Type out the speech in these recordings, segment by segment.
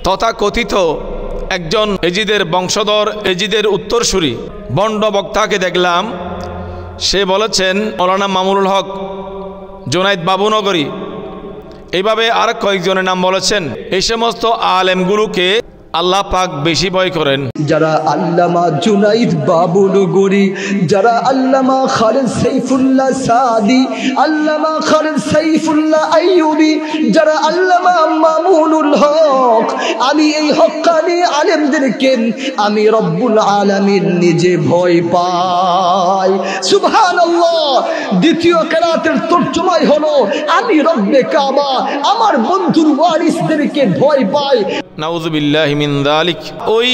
তথাকথিত একজন এজিদের বংশধর, এজিদের উত্তরসূরি বন্ড বক্তাকে দেখলাম। সে বলেছেন মৌলানা মামুনুল হক, জুনাইদ বাবুনগরী, এইভাবে আর কয়েকজনের নাম বলেছেন। এই সমস্ত আলেমগুলোকে আল্লাহ পাক বেশি ভয় করেন। যারা আল্লামা জুনাইদ বাবুনগরী, যারা আল্লামা খালেদ সাইফুল্লাহ সাদি, আল্লামা খালেদ সাইফুল্লাহ আইয়ুবী, যারা আল্লামা মামুনুল হক, আমি এই হক্কানি আলেমদেরকে আমি রব্বুল আলামিন নিজে ভয় পাই। সুবহানাল্লাহ। দ্বিতীয় কেরাতের তরজমাই হলো আমি রব্বে কাবা আমার বন্ধুর ওয়ারিসদেরকে ভয় পাই। নাউযুবিল্লাহি মিন যালিক। ওই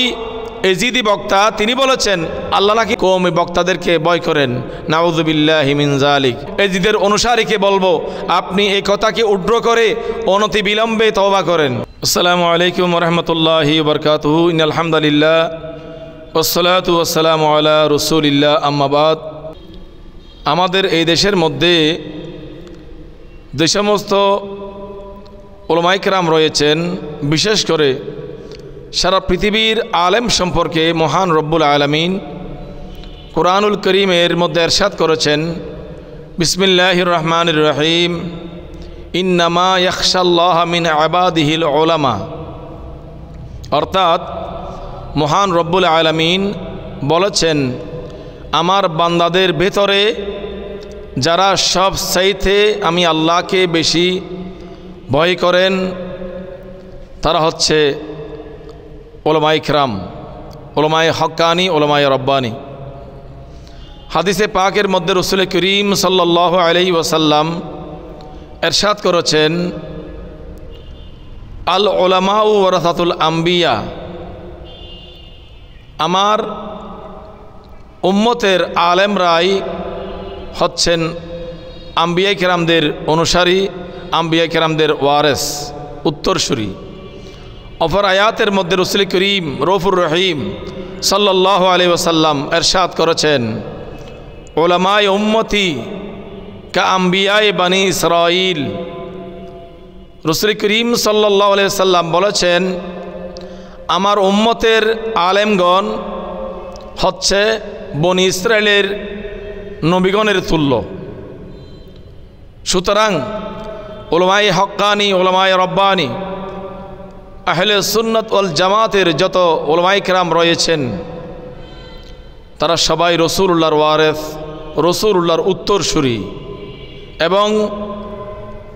এজিদি বক্তা তিনি বলেছেন আল্লাহ নাকি কওমি বক্তাদেরকে ভয় করেন। নাউযুবিল্লাহি মিন যালিক। এজিদের অনুসারীকে বলবো আপনি এই কথাকে উড্র করে অনতি বিলম্বে তওবা করেন। আসসালামু আলাইকুম ওয়া রাহমাতুল্লাহি ওয়া বারাকাতুহু। ইন্নাল হামদুলিল্লাহ ওয়াসসালাতু ওয়াসসালামু আলা রাসূলিল্লাহ, আম্মা বাদ। আমাদের এই দেশের মধ্যে যে সমস্ত উলামায়ে কেরাম রয়েছেন, বিশেষ করে সারা পৃথিবীর আলেম সম্পর্কে মহান রব্বুল আলামিন কুরআনুল করিমের মধ্যে ইরশাদ করেছেন, বিসমিল্লাহির রহমানির রহিম, ইন্নামা ইয়াখশাল্লাহা মিন ইবাদিহিল উলামা। অর্থাৎ মহান রব্বুল আলামিন বলেছেন আমার বান্দাদের ভেতরে যারা সব চাইতে আমি আল্লাহকে বেশি ভয় করেন তারা হচ্ছে উলামায়ে কেরাম, উলামায়ে হক্কানি, উলামায়ে রব্বানি। হাদিসে পাকের মধ্যে রাসূল করিম সাল্লাল্লাহু আলাইহি ওয়াসাল্লাম ইরশাদ করেছেন, আল উলামাউ ওয়ারাসাতুল আম্বিয়া। আমার উম্মতের আলেমরাই হচ্ছেন আম্বিয়া কেরামদের অনুসারী, আম্বিয়া কেরামদের ওয়ারেস, উত্তরসূরি। অপর আয়াতের মধ্যে রাসূল করিম রউফুর রহিম সাল্লাল্লাহু আলাইহি ওয়াসাল্লাম ইরশাদ করেছেন, উলামায়ে উম্মতি কা আম্বিয়ায়ে বনি ইসরাঈল। রাসূল করিম সাল্লাল্লাহু আলাইহি ওয়াসাল্লাম বলেছেন আমার উম্মতের আলেমগণ হচ্ছে বনি ইসরায়েলের নবীগণের তুল্য। সুতরাং উলামায়ে হক্কানি, উলামায়ে রব্বানি, আহলে সুন্নাত ওয়াল জামাতের যত উলামায়ে কেরাম রয়েছেন তারা সবাই রাসূলুল্লাহর ওয়ারিস, রাসূলুল্লাহর উত্তরসূরি। এবং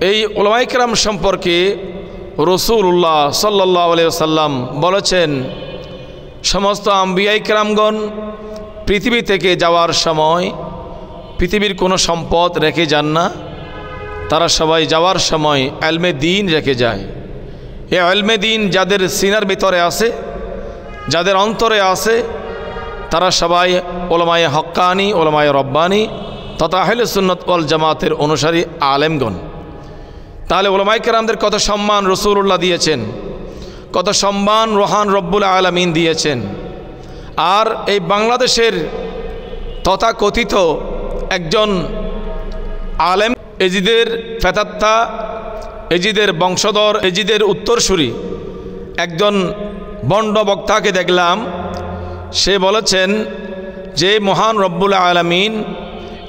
এই উলামায়ে কেরাম সম্পর্কে রাসূলুল্লাহ সাল্লাল্লাহু আলাইহি ওয়াসাল্লাম বলেছেন সমস্ত আম্বিয়ায়ে কেরামগণ পৃথিবী থেকে যাওয়ার সময় পৃথিবীর কোনো সম্পদ রেখে যান না, তারা সবাই যাওয়ার সময় ইলমে দ্বীন রেখে যায়। এই ইলমে দ্বীন যাদের সিনার ভিতরে আছে, যাদের অন্তরে আছে, তারা সবাই উলামায়ে হক্কানি, উলামায়ে রব্বানি তথা আহলে সুন্নাত ওয়াল জামাতের অনুসারী আলেমগণ। তাহলে উলামায়ে কেরামদের কত সম্মান রাসূলুল্লাহ দিয়েছেন, কত সম্মান রোহান রব্বুল আলামিন দিয়েছেন। আর এই বাংলাদেশের তথাকথিত একজন আলেম, এজিদের ফেতাত্তা, এজিদের বংশধর, এজিদের উত্তরসূরি একজন বন্ড বক্তাকে দেখলাম। সে বলেছেন যে মহান রব্বুল আলামিন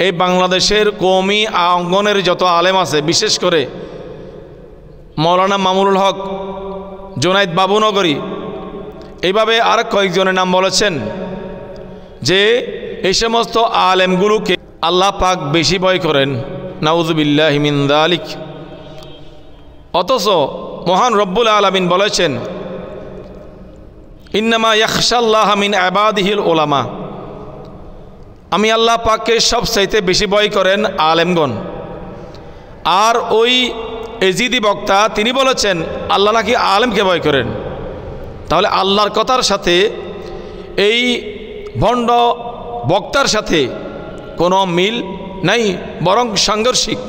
এই বাংলাদেশের কওমি অঙ্গনের যত আলেম আছে, বিশেষ করে মৌলানা মামুনুল হক, জুনাইদ বাবুনগরী, এইভাবে আর কয়েকজনের নাম বলেছেন যে এই সমস্ত আলেমগুলোকে আল্লাহ পাক বেশি ভয় করেন। নাউযুবিল্লাহি মিন যালিক। অথচ মহান রব্বুল আলামিন বলেছেন ইন্নামা ইয়াখশাল্লাহা মিন ইবাদিহিল উলামা। আমি আল্লাহ পাককে সবচাইতে বেশি ভয় করেন আলেমগণ। আর ওই এজিদি বক্তা তিনি বলেছেন আল্লাহ নাকি আলেমকে ভয় করেন। তাহলে আল্লাহর কথার সাথে এই ভণ্ড বক্তার সাথে কোনো মিল নাই, বরং সাংঘর্ষিক।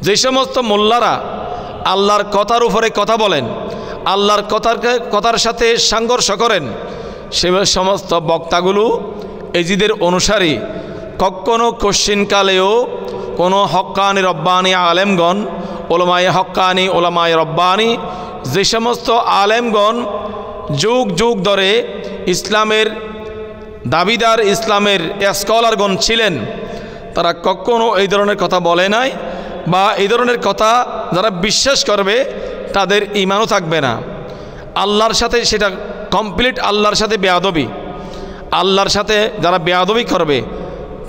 যে সমস্ত মোল্লারা আল্লাহর কথার উপরে কথা বলেন, আল্লাহর কথার সাথে সংঘর্ষ করেন, সে সমস্ত বক্তাগুলো এজিদের অনুসারী। কখনো কোশ্চিনকালেও কোনো হক্কানি রব্বানি আলেমগণ, উলামায়ে হক্কানি, উলামায়ে রব্বানি যে সমস্ত আলেমগণ যুগ যুগ ধরে ইসলামের দাবিদার, ইসলামের স্কলারগণ ছিলেন, তারা কখনো এই ধরনের কথা বলে নাই, বা এই ধরনের কথা যারা বিশ্বাস করবে তাদের ঈমানও থাকবে না। আল্লাহর সাথে সেটা কমপ্লিট আল্লাহর সাথে বেয়াদবি। আল্লাহর সাথে যারা বেয়াদবি করবে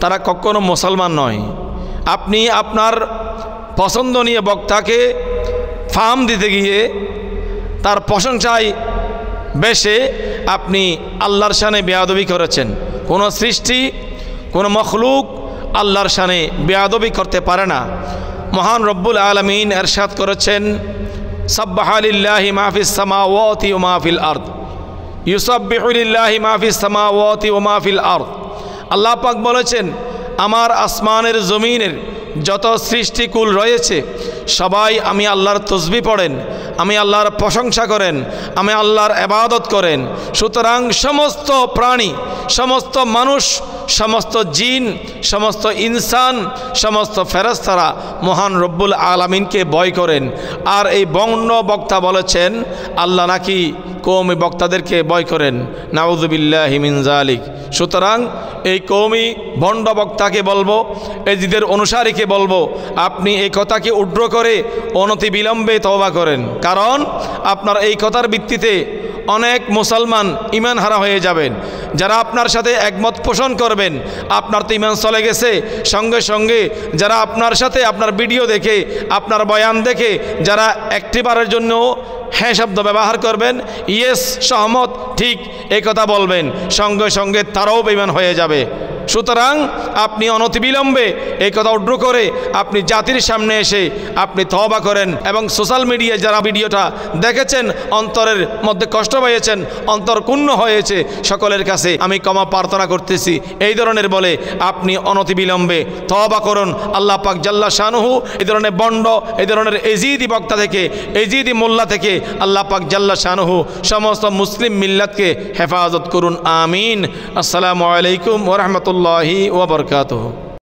তারা কখনো মুসলমান নয়। আপনি আপনার পছন্দনীয় বক্তাকে ফার্ম দিতে গিয়ে তার প্রশংসায় বেশে আপনি আল্লাহর শানে বেয়াদবি করেছেন। কোনো সৃষ্টি, কোনো মখলুক আল্লাহর শানে বেয়াদবি করতে পারে না। মহান রব্বুল আলামিন ইরশাদ করেছেন, সাব্বাহা লিল্লাহি মা ফিস সামাওয়াতি ওয়া মা ফিল আরদ, ইউসাব্বিহু লিল্লাহি মা ফিস সামাওয়াতি ওয়া মা ফিল আরদ। আল্লাহ পাক বলেছেন, আমার আসমানের জমিনের যত সৃষ্টিকুল রয়েছে সবাই আমি আল্লাহর তসবিহ পড়েন, আমি আল্লাহর প্রশংসা করেন, আমি আল্লাহর ইবাদত করেন। সুতরাং সমস্ত প্রাণী, সমস্ত মানুষ, সমস্ত জিন, সমস্ত ইনসান, সমস্ত ফেরেশতারা মহান রব্বুল আলামিনকে ভয় করেন। আর এই বন্য বক্তা বলেছেন আল্লাহ নাকি কওমি বক্তাদেরকে ভয় করেন। নাউযুবিল্লাহি মিন যালিক। সুতরাং এই কওমি ভণ্ড বক্তাকে বলবো, এজিদের অনুসারীকে বলবো, আপনি এই কথাকে উড্র করে অনতি বিলম্বে তওবা করেন। কারণ আপনার এই কথার ভিত্তিতে অনেক মুসলমান ঈমান হারা হয়ে যাবেন। যারা আপনার সাথে একমত পোষণ করবেন, আপনার তো ঈমান চলে গেছে। সঙ্গে সঙ্গে যারা আপনার সাথে আপনার ভিডিও দেখে, আপনার বয়ান দেখে যারা একটিবারের জন্য হ্যাঁ শব্দ ব্যবহার করবেন, ইয়েস সহমত ঠিক এই কথা বলবেন, সঙ্গে সঙ্গে তারাও বেঈমান হয়ে যাবে। সুতরাং আপনি অনতিবিলম্বে এই কথা উড্র করে আপনি জাতির সামনে এসে আপনি তওবা করেন। এবং সোশ্যাল মিডিয়ায় যারা ভিডিওটা দেখেছেন, অন্তরের মধ্যে কষ্ট পেয়েছেন, অন্তর ক্ষুণ্ণ হয়েছে, সকলের কাছে আমি ক্ষমা প্রার্থনা করতেছি। এই ধরনের বলে আপনি অনতিবিলম্বে তওবা করুন। আল্লাহ পাক জাল্লা শানুহু এই ধরনের বন্ড, এই ধরনের এজিদি বক্তা থেকে, এজিদি মোল্লা থেকে আল্লাহ পাক জাল্লা শানুহু সমস্ত মুসলিম মিল্লাতকে হেফাজত করুন। আমিন। আসসালামু আলাইকুম ওয়া রাহমাতুল্লাহি ওয়া বারাকাতুহু।